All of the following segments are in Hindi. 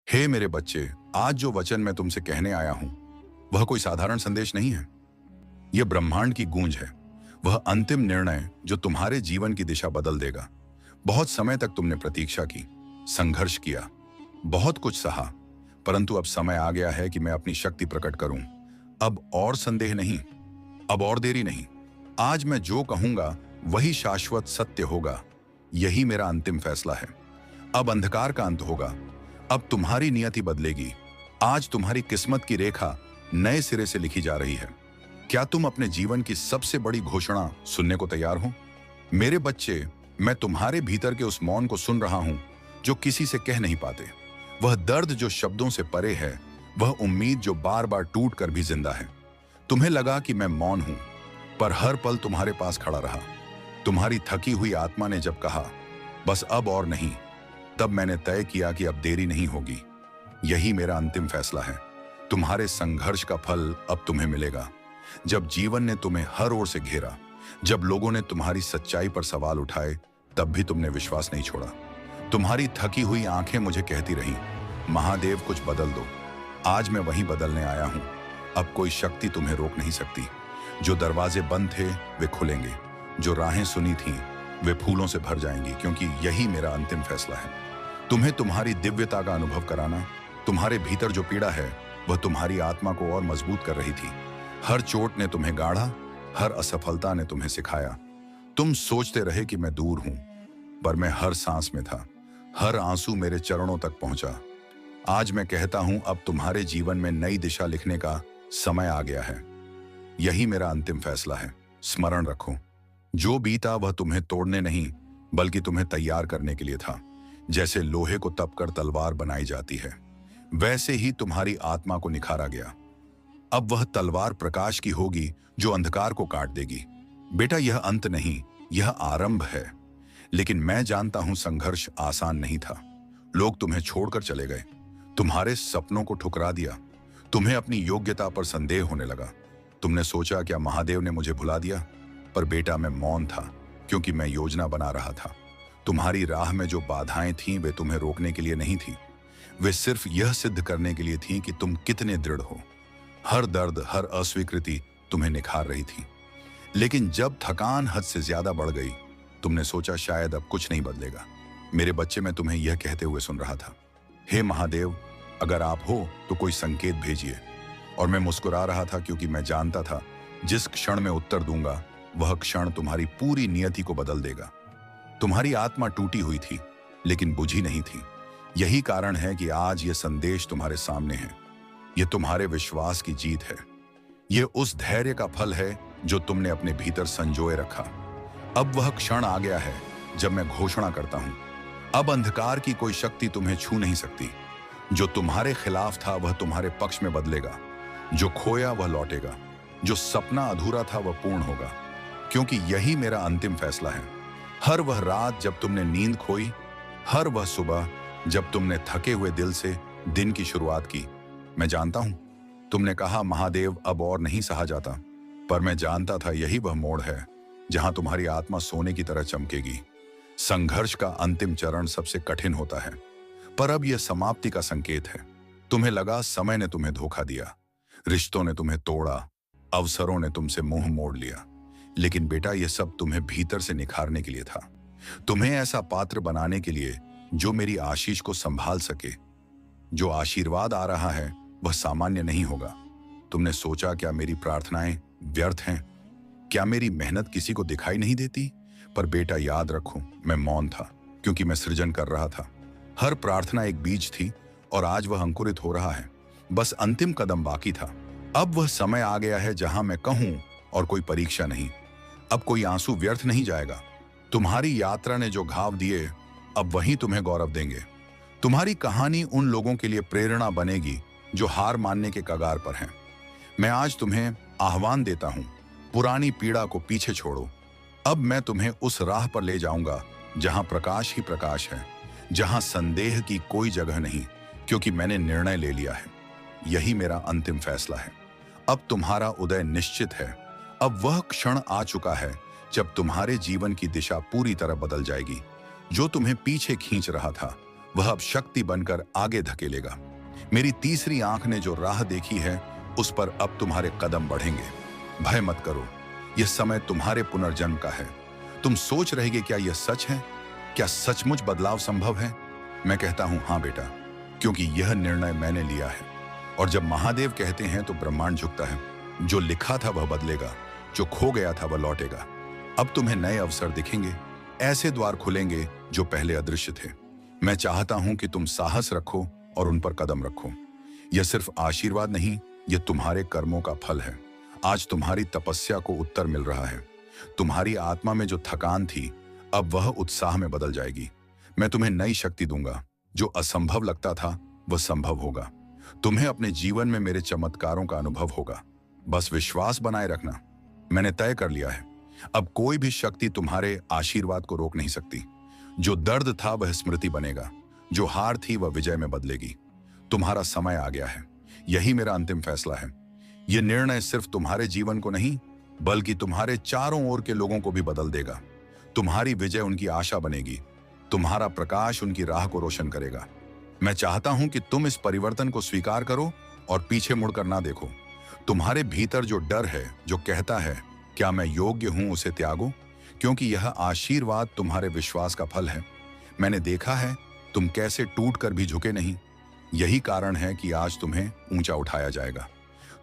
हे मेरे बच्चे, आज जो वचन मैं तुमसे कहने आया हूं वह कोई साधारण संदेश नहीं है। यह ब्रह्मांड की गूंज है। वह अंतिम निर्णय जो तुम्हारे जीवन की दिशा बदल देगा। बहुत समय तक तुमने प्रतीक्षा की, संघर्ष किया, बहुत कुछ सहा, परंतु अब समय आ गया है कि मैं अपनी शक्ति प्रकट करूं। अब और संदेह नहीं, अब और देरी नहीं। आज मैं जो कहूंगा वही शाश्वत सत्य होगा। यही मेरा अंतिम फैसला है। अब अंधकार का अंत होगा। अब तुम्हारी नियति बदलेगी। आज तुम्हारी किस्मत की रेखा नए सिरे से लिखी जा रही है। क्या तुम अपने जीवन की सबसे बड़ी घोषणा सुनने को तैयार हो? मेरे बच्चे, मैं तुम्हारे भीतर के उस मौन को सुन रहा हूं जो किसी से कह नहीं पाते। वह दर्द जो शब्दों से परे है, वह उम्मीद जो बार बार टूट कर भी जिंदा है। तुम्हें लगा कि मैं मौन हूं, पर हर पल तुम्हारे पास खड़ा रहा। तुम्हारी थकी हुई आत्मा ने जब कहा बस अब और नहीं, तब मैंने तय किया कि अब देरी नहीं होगी। यही मेरा अंतिम फैसला है। तुम्हारे संघर्ष का फल अब तुम्हें मिलेगा। जब जीवन ने तुम्हें हर ओर से घेरा, जब लोगों ने तुम्हारी सच्चाई पर सवाल उठाए, तब भी तुमने विश्वास नहीं छोड़ा। तुम्हारी थकी हुई आंखें मुझे कहती रहीं, महादेव कुछ बदल दो। आज मैं वही बदलने आया हूं। अब कोई शक्ति तुम्हें रोक नहीं सकती। जो दरवाजे बंद थे वे खुलेंगे, जो राहें सुनी थीं वे फूलों से भर जाएंगी, क्योंकि यही मेरा अंतिम फैसला है। तुम्हें तुम्हारी दिव्यता का अनुभव कराना। तुम्हारे भीतर जो पीड़ा है वह तुम्हारी आत्मा को और मजबूत कर रही थी। हर चोट ने तुम्हें गाढ़ा, हर असफलता ने तुम्हें सिखाया। तुम सोचते रहे कि मैं दूर हूं, पर मैं हर सांस में था। हर आंसू मेरे चरणों तक पहुंचा। आज मैं कहता हूं, अब तुम्हारे जीवन में नई दिशा लिखने का समय आ गया है। यही मेरा अंतिम फैसला है। स्मरण रखो, जो बीता वह तुम्हें तोड़ने नहीं बल्कि तुम्हें तैयार करने के लिए था। जैसे लोहे को तपकर तलवार बनाई जाती है, वैसे ही तुम्हारी आत्मा को निखारा गया। अब वह तलवार प्रकाश की होगी जो अंधकार को काट देगी। बेटा, यह अंत नहीं, यह आरंभ है। लेकिन मैं जानता हूं संघर्ष आसान नहीं था। लोग तुम्हें छोड़कर चले गए, तुम्हारे सपनों को ठुकरा दिया, तुम्हें अपनी योग्यता पर संदेह होने लगा। तुमने सोचा क्या महादेव ने मुझे भुला दिया? पर बेटा, मैं मौन था, क्योंकि मैं योजना बना रहा था। तुम्हारी राह में जो बाधाएं थीं वे तुम्हें रोकने के लिए नहीं थी, वे सिर्फ यह सिद्ध करने के लिए थीं कि तुम कितने दृढ़ हो। हर दर्द, हर अस्वीकृति तुम्हें निखार रही थी। लेकिन जब थकान हद से ज्यादा बढ़ गई, तुमने सोचा शायद अब कुछ नहीं बदलेगा। मेरे बच्चे, मैं तुम्हें यह कहते हुए सुन रहा था, हे महादेव, अगर आप हो तो कोई संकेत भेजिए। और मैं मुस्कुरा रहा था, क्योंकि मैं जानता था जिस क्षण में उत्तर दूंगा वह क्षण तुम्हारी पूरी नियति को बदल देगा। तुम्हारी आत्मा टूटी हुई थी, लेकिन बुझी नहीं थी। यही कारण है कि आज यह संदेश तुम्हारे सामने है। यह तुम्हारे विश्वास की जीत है। यह उस धैर्य का फल है जो तुमने अपने भीतर संजोए रखा। अब वह क्षण आ गया है जब मैं घोषणा करता हूं, अब अंधकार की कोई शक्ति तुम्हें छू नहीं सकती। जो तुम्हारे खिलाफ था वह तुम्हारे पक्ष में बदलेगा। जो खोया वह लौटेगा, जो सपना अधूरा था वह पूर्ण होगा, क्योंकि यही मेरा अंतिम फैसला है। हर वह रात जब तुमने नींद खोई, हर वह सुबह जब तुमने थके हुए दिल से दिन की शुरुआत की, मैं जानता हूं तुमने कहा महादेव अब और नहीं सहा जाता, पर मैं जानता था यही वह मोड़ है जहां तुम्हारी आत्मा सोने की तरह चमकेगी। संघर्ष का अंतिम चरण सबसे कठिन होता है, पर अब यह समाप्ति का संकेत है। तुम्हें लगा समय ने तुम्हें धोखा दिया, रिश्तों ने तुम्हें तोड़ा, अवसरों ने तुमसे मुंह मोड़ लिया, लेकिन बेटा, यह सब तुम्हें भीतर से निखारने के लिए था। तुम्हें ऐसा पात्र बनाने के लिए जो मेरी आशीष को संभाल सके। जो आशीर्वाद आ रहा है वह सामान्य नहीं होगा। तुमने सोचा क्या मेरी प्रार्थनाएं व्यर्थ हैं? क्या मेरी मेहनत किसी को दिखाई नहीं देती? पर बेटा, याद रखो, मैं मौन था, क्योंकि मैं सृजन कर रहा था। हर प्रार्थना एक बीज थी और आज वह अंकुरित हो रहा है। बस अंतिम कदम बाकी था। अब वह समय आ गया है जहां मैं कहूं, और कोई परीक्षा नहीं, अब कोई आंसू व्यर्थ नहीं जाएगा। तुम्हारी यात्रा ने जो घाव दिए, अब वही तुम्हें गौरव देंगे। तुम्हारी कहानी उन लोगों के लिए प्रेरणा बनेगी जो हार मानने के कगार पर हैं। मैं आज तुम्हें आह्वान देता हूं, पुरानी पीड़ा को पीछे छोड़ो। अब मैं तुम्हें उस राह पर ले जाऊंगा जहां प्रकाश ही प्रकाश है, जहां संदेह की कोई जगह नहीं, क्योंकि मैंने निर्णय ले लिया है। यही मेरा अंतिम फैसला है। अब तुम्हारा उदय निश्चित है। अब वह क्षण आ चुका है जब तुम्हारे जीवन की दिशा पूरी तरह बदल जाएगी। जो तुम्हें पीछे खींच रहा था वह अब शक्ति बनकर आगे धकेलेगा। मेरी तीसरी आंख ने जो राह देखी है उस पर अब तुम्हारे कदम बढ़ेंगे। भय मत करो, यह समय तुम्हारे पुनर्जन्म का है। तुम सोच रहे क्या यह सच है? क्या सचमुच बदलाव संभव है? मैं कहता हूं हाँ बेटा, क्योंकि यह निर्णय मैंने लिया है। और जब महादेव कहते हैं तो ब्रह्मांड झुकता है। जो लिखा था वह बदलेगा, जो खो गया था वह लौटेगा। अब तुम्हें नए अवसर दिखेंगे, ऐसे द्वार खुलेंगे जो पहले अदृश्य थे। मैं चाहता हूं कि तुम साहस रखो और उन पर कदम रखो। यह सिर्फ आशीर्वाद नहीं, यह तुम्हारे कर्मों का फल है। आज तुम्हारी तपस्या को उत्तर मिल रहा है। तुम्हारी आत्मा में जो थकान थी अब वह उत्साह में बदल जाएगी। मैं तुम्हें नई शक्ति दूंगा। जो असंभव लगता था वह संभव होगा। तुम्हें अपने जीवन में मेरे चमत्कारों का अनुभव होगा। बस विश्वास बनाए रखना। मैंने तय कर लिया है, अब कोई भी शक्ति तुम्हारे आशीर्वाद को रोक नहीं सकती। जो दर्द था वह स्मृति बनेगा, जो हार थी वह विजय में बदलेगी। तुम्हारा समय आ गया है। यही मेरा अंतिम फैसला है। यह निर्णय सिर्फ तुम्हारे जीवन को नहीं बल्कि तुम्हारे चारों ओर के लोगों को भी बदल देगा। तुम्हारी विजय उनकी आशा बनेगी, तुम्हारा प्रकाश उनकी राह को रोशन करेगा। मैं चाहता हूं कि तुम इस परिवर्तन को स्वीकार करो और पीछे मुड़कर ना देखो। तुम्हारे भीतर जो डर है, जो कहता है क्या मैं योग्य हूं, उसे त्यागो, क्योंकि यह आशीर्वाद तुम्हारे विश्वास का फल है। मैंने देखा है तुम कैसे टूट कर भी झुके नहीं। यही कारण है कि आज तुम्हें ऊंचा उठाया जाएगा।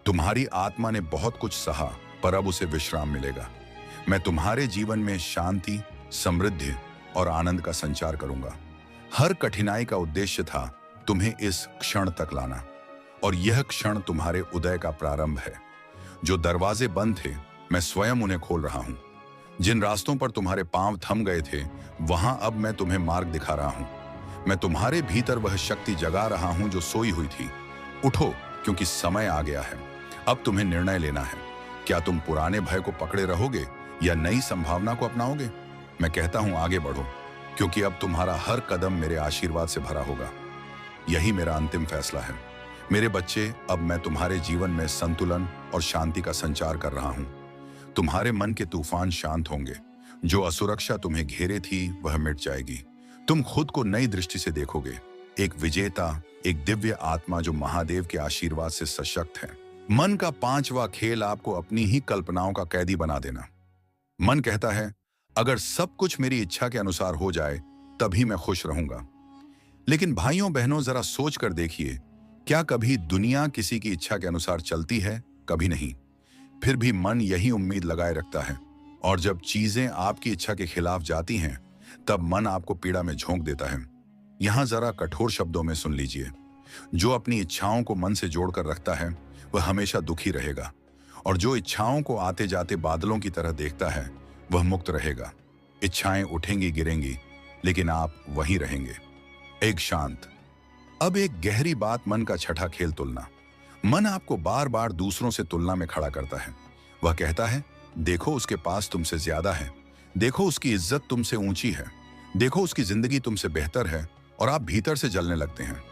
तुम्हारी आत्मा ने बहुत कुछ सहा, पर अब उसे विश्राम मिलेगा। मैं तुम्हारे जीवन में शांति, समृद्धि और आनंद का संचार करूंगा। हर कठिनाई का उद्देश्य था तुम्हें इस क्षण तक लाना, और यह क्षण तुम्हारे उदय का प्रारंभ है। जो दरवाजे बंद थे मैं स्वयं उन्हें खोल रहा हूं। जिन रास्तों पर तुम्हारे पांव थम गए थे वहां अब मैं तुम्हें मार्ग दिखा रहा हूं। मैं तुम्हारे भीतर वह शक्ति जगा रहा हूं जो सोई हुई थी। उठो, क्योंकि समय आ गया है। अब तुम्हें निर्णय लेना है। क्या तुम पुराने भय को पकड़े रहोगे या नई संभावना को अपनाओगे? मैं कहता हूं आगे बढ़ो, क्योंकि अब तुम्हारा हर कदम मेरे आशीर्वाद से भरा होगा। यही मेरा अंतिम फैसला है। मेरे बच्चे, अब मैं तुम्हारे जीवन में संतुलन और शांति का संचार कर रहा हूं। तुम्हारे मन के तूफान शांत होंगे। जो असुरक्षा तुम्हें घेरे थी वह मिट जाएगी। तुम खुद को नई दृष्टि से देखोगे, एक विजेता, एक दिव्य आत्मा जो महादेव के आशीर्वाद से सशक्त है। मन का पांचवा खेल आपको अपनी ही कल्पनाओं का कैदी बना देना। मन कहता है अगर सब कुछ मेरी इच्छा के अनुसार हो जाए तभी मैं खुश रहूंगा। लेकिन भाइयों बहनों, जरा सोच कर देखिए, क्या कभी दुनिया किसी की इच्छा के अनुसार चलती है? कभी नहीं। फिर भी मन यही उम्मीद लगाए रखता है, और जब चीजें आपकी इच्छा के खिलाफ जाती हैं तब मन आपको पीड़ा में झोंक देता है। यहां जरा कठोर शब्दों में सुन लीजिए, जो अपनी इच्छाओं को मन से जोड़कर रखता है वह हमेशा दुखी रहेगा, और जो इच्छाओं को आते जाते बादलों की तरह देखता है वह मुक्त रहेगा। इच्छाएं उठेंगी गिरेंगी, लेकिन आप वहीं रहेंगे, एक शांत। अब एक गहरी बात, मन का छठा खेल तुलना। मन आपको बार बार दूसरों से तुलना में खड़ा करता है। वह कहता है देखो उसके पास तुमसे ज्यादा है, देखो उसकी इज्जत तुमसे ऊंची है, देखो उसकी जिंदगी तुमसे बेहतर है, और आप भीतर से जलने लगते हैं।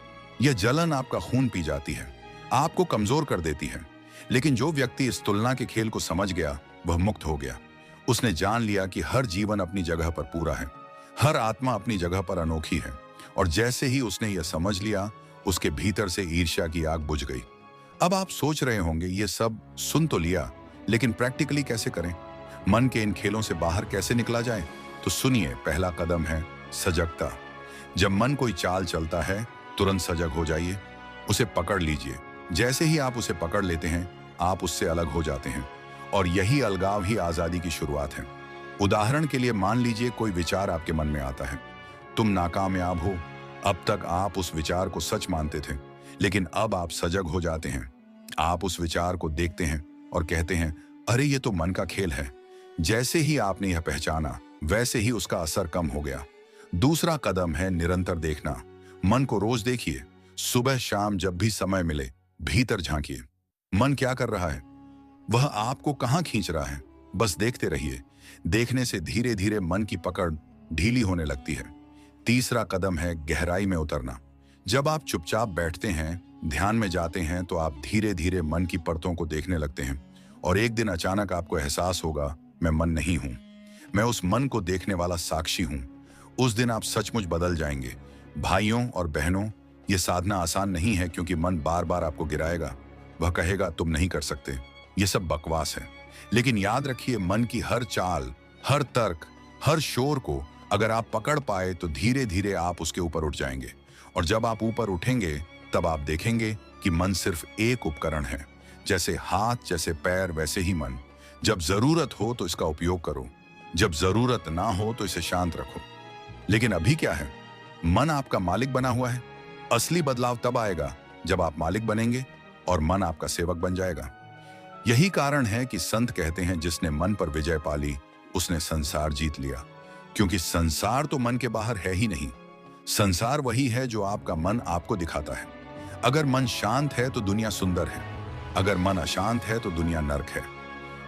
यह जलन आपका खून पी जाती है, आपको कमजोर कर देती है। लेकिन जो व्यक्ति इस तुलना के खेल को समझ गया वह मुक्त हो गया। उसने जान लिया कि हर जीवन अपनी जगह पर पूरा है, हर आत्मा अपनी जगह पर अनोखी है। और जैसे ही उसने यह समझ लिया, उसके भीतर से ईर्ष्या की आग बुझ गई। अब आप सोच रहे होंगे ये सब सुन तो लिया, लेकिन प्रैक्टिकली कैसे करें? मन के इन खेलों से बाहर कैसे निकला जाए? तो सुनिए, पहला कदम है सजगता। जब मन कोई चाल चलता है तुरंत सजग हो जाइए, उसे पकड़ लीजिए। जैसे ही आप उसे पकड़ लेते हैं आप उससे अलग हो जाते हैं, और यही अलगाव ही आजादी की शुरुआत है। उदाहरण के लिए मान लीजिए कोई विचार आपके मन में आता है, तुम नाकामयाब हो। अब तक आप उस विचार को सच मानते थे, लेकिन अब आप सजग हो जाते हैं। आप उस विचार को देखते हैं और कहते हैं अरे ये तो मन का खेल है। जैसे ही आपने यह पहचाना वैसे ही उसका असर कम हो गया। दूसरा कदम है निरंतर देखना। मन को रोज देखिए, सुबह शाम जब भी समय मिले भीतर झांकिए। मन क्या कर रहा है, वह आपको कहां खींच रहा है, बस देखते रहिए। देखने से धीरे धीरे मन की पकड़ ढीली होने लगती है। तीसरा कदम है गहराई में उतरना। जब आप चुपचाप बैठते हैं, ध्यान में जाते हैं, तो आप धीरे धीरे मन की परतों को देखने लगते हैं, और एक दिन अचानक आपको एहसास होगा मैं मन नहीं हूं, मैं उस मन को देखने वाला साक्षी हूं। उस दिन आप सचमुच बदल जाएंगे। भाइयों और बहनों, ये साधना आसान नहीं है, क्योंकि मन बार बार आपको गिराएगा। वह कहेगा तुम नहीं कर सकते, ये सब बकवास है। लेकिन याद रखिए, मन की हर चाल, हर तर्क, हर शोर को अगर आप पकड़ पाए तो धीरे धीरे आप उसके ऊपर उठ जाएंगे। और जब आप ऊपर उठेंगे तब आप देखेंगे कि मन सिर्फ एक उपकरण है। जैसे हाथ, जैसे पैर, वैसे ही मन। जब जरूरत हो तो इसका उपयोग करो, जब जरूरत ना हो तो इसे शांत रखो। लेकिन अभी क्या है? मन आपका मालिक बना हुआ है। असली बदलाव तब आएगा जब आप मालिक बनेंगे और मन आपका सेवक बन जाएगा। यही कारण है कि संत कहते हैं, जिसने मन पर विजय पा ली उसने संसार जीत लिया। क्योंकि संसार तो मन के बाहर है ही नहीं। संसार वही है जो आपका मन आपको दिखाता है। अगर मन शांत है तो दुनिया सुंदर है, अगर मन अशांत है तो दुनिया नर्क है।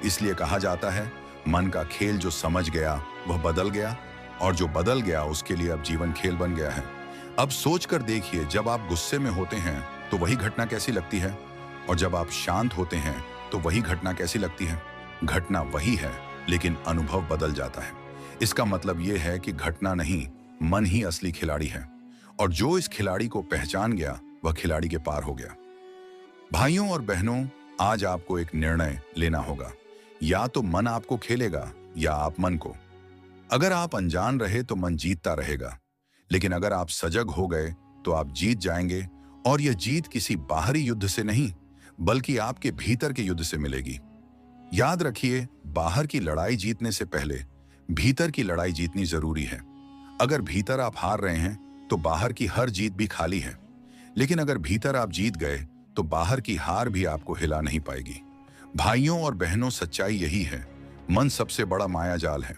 इसलिए कहा जाता है, मन का खेल जो समझ गया वह बदल गया, और जो बदल गया उसके लिए अब जीवन खेल बन गया है। अब सोचकर देखिए, जब आप गुस्से में होते हैं तो वही घटना कैसी लगती है, और जब आप शांत होते हैं तो वही घटना कैसी लगती है। घटना वही है, लेकिन अनुभव बदल जाता है। इसका मतलब यह है कि घटना नहीं, मन ही असली खिलाड़ी है। और जो इस खिलाड़ी को पहचान गया वह खिलाड़ी के पार हो गया। भाइयों और बहनों, आज आपको एक निर्णय लेना होगा। या तो मन आपको खेलेगा या आप मन को। अगर आप अनजान रहे तो मन जीतता रहेगा, लेकिन अगर आप सजग हो गए तो आप जीत जाएंगे। और यह जीत किसी बाहरी युद्ध से नहीं, बल्कि आपके भीतर के युद्ध से मिलेगी। याद रखिए, बाहर की लड़ाई जीतने से पहले भीतर की लड़ाई जीतनी जरूरी है। अगर भीतर आप हार रहे हैं तो बाहर की हर जीत भी खाली है। लेकिन अगर भीतर आप जीत गए तो बाहर की हार भी आपको हिला नहीं पाएगी। भाइयों और बहनों, सच्चाई यही है, मन सबसे बड़ा माया जाल है।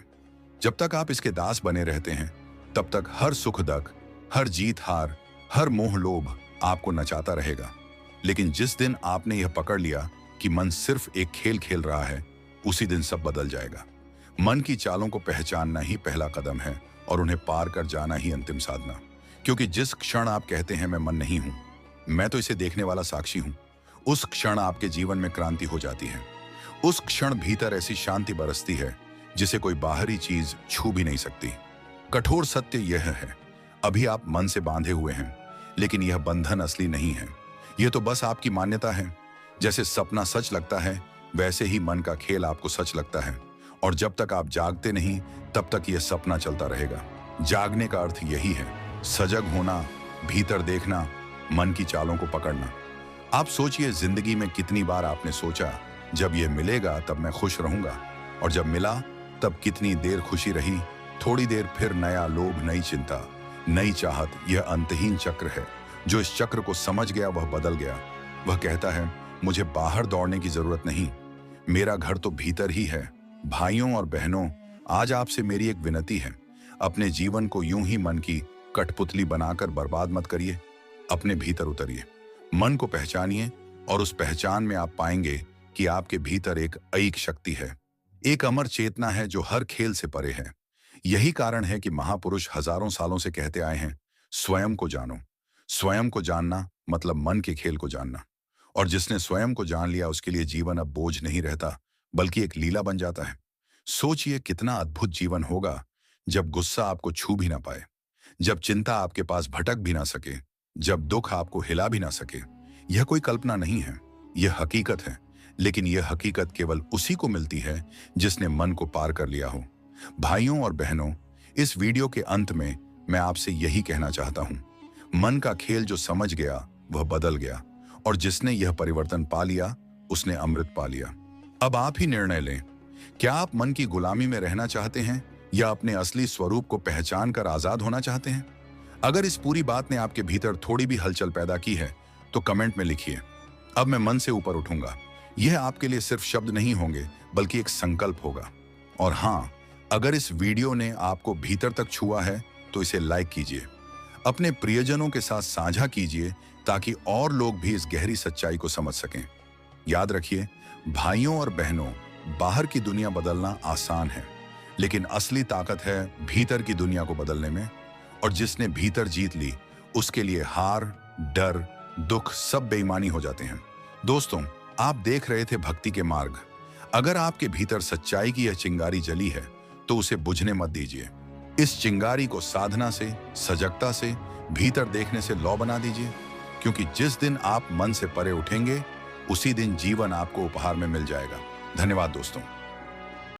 जब तक आप इसके दास बने रहते हैं तब तक हर सुख दुख, हर जीत हार, हर मोह लोभ आपको नचाता रहेगा। लेकिन जिस दिन आपने यह पकड़ लिया कि मन सिर्फ एक खेल खेल रहा है, उसी दिन सब बदल जाएगा। मन की चालों को पहचानना ही पहला कदम है, और उन्हें पार कर जाना ही अंतिम साधना। क्योंकि जिस क्षण आप कहते हैं मैं मन नहीं हूं, मैं तो इसे देखने वाला साक्षी हूं, उस क्षण आपके जीवन में क्रांति हो जाती है। उस क्षण भीतर ऐसी शांति बरसती है जिसे कोई बाहरी चीज छू भी नहीं सकती। कठोर सत्य यह है, अभी आप मन से बांधे हुए हैं, लेकिन यह बंधन असली नहीं है। यह तो बस आपकी मान्यता है। जैसे सपना सच लगता है, वैसे ही मन का खेल आपको सच लगता है। और जब तक आप जागते नहीं तब तक यह सपना चलता रहेगा। जागने का अर्थ यही है, सजग होना, भीतर देखना, मन की चालों को पकड़ना। आप सोचिए, जिंदगी में कितनी बार आपने सोचा जब यह मिलेगा तब मैं खुश रहूंगा, और जब मिला तब कितनी देर खुशी रही, थोड़ी देर फिर नया लोभ, नई चिंता, नई चाहत। यह अंतहीन चक्र है। जो इस चक्र को समझ गया वह बदल गया। वह कहता है, मुझे बाहर दौड़ने की जरूरत नहीं, मेरा घर तो भीतर ही है। भाइयों और बहनों, आज आपसे मेरी एक विनती है, अपने जीवन को यूं ही मन की कठपुतली बनाकर बर्बाद मत करिए। अपने भीतर उतरिए, मन को पहचानिए, और उस पहचान में आप पाएंगे कि आपके भीतर एक अईक शक्ति है, एक अमर चेतना है जो हर खेल से परे है। यही कारण है कि महापुरुष हजारों सालों से कहते आए हैं, स्वयं को जानो। स्वयं को जानना मतलब मन के खेल को जानना। और जिसने स्वयं को जान लिया उसके लिए जीवन अब बोझ नहीं रहता, बल्कि एक लीला बन जाता है। सोचिए, कितना अद्भुत जीवन होगा जब गुस्सा आपको छू भी ना पाए, जब चिंता आपके पास भटक भी ना सके, जब दुख आपको हिला भी ना सके। यह कोई कल्पना नहीं है, यह हकीकत है। लेकिन यह हकीकत केवल उसी को मिलती है जिसने मन को पार कर लिया हो। भाइयों और बहनों, इस वीडियो के अंत में मैं आपसे यही कहना चाहता हूं, मन का खेल जो समझ गया वह बदल गया, और जिसने यह परिवर्तन पा लिया उसने अमृत पा लिया। अब आप ही निर्णय लें, क्या आप मन की गुलामी में रहना चाहते हैं या अपने असली स्वरूप को पहचान कर आजाद होना चाहते हैं? अगर इस पूरी बात ने आपके भीतर थोड़ी भी हलचल पैदा की है तो कमेंट में लिखिए, अब मैं मन से ऊपर उठूंगा। यह आपके लिए सिर्फ शब्द नहीं होंगे, बल्कि एक संकल्प होगा। और हाँ, अगर इस वीडियो ने आपको भीतर तक छुआ है तो इसे लाइक कीजिए, अपने प्रियजनों के साथ साझा कीजिए, ताकि और लोग भी इस गहरी सच्चाई को समझ सकें। याद रखिए भाइयों और बहनों, बाहर की दुनिया बदलना आसान है, लेकिन असली ताकत है भीतर की दुनिया को बदलने में। और जिसने भीतर जीत ली उसके लिए हार, डर, दुख सब बेईमानी हो जाते हैं। दोस्तों, आप देख रहे थे भक्ति के मार्ग। अगर आपके भीतर सच्चाई की यह चिंगारी जली है तो उसे बुझने मत दीजिए। इस चिंगारी को साधना से, सजगता से, भीतर देखने से लौ बना दीजिए, क्योंकि जिस दिन आप मन से परे उठेंगे, उसी दिन जीवन आपको उपहार में मिल जाएगा। धन्यवाद दोस्तों।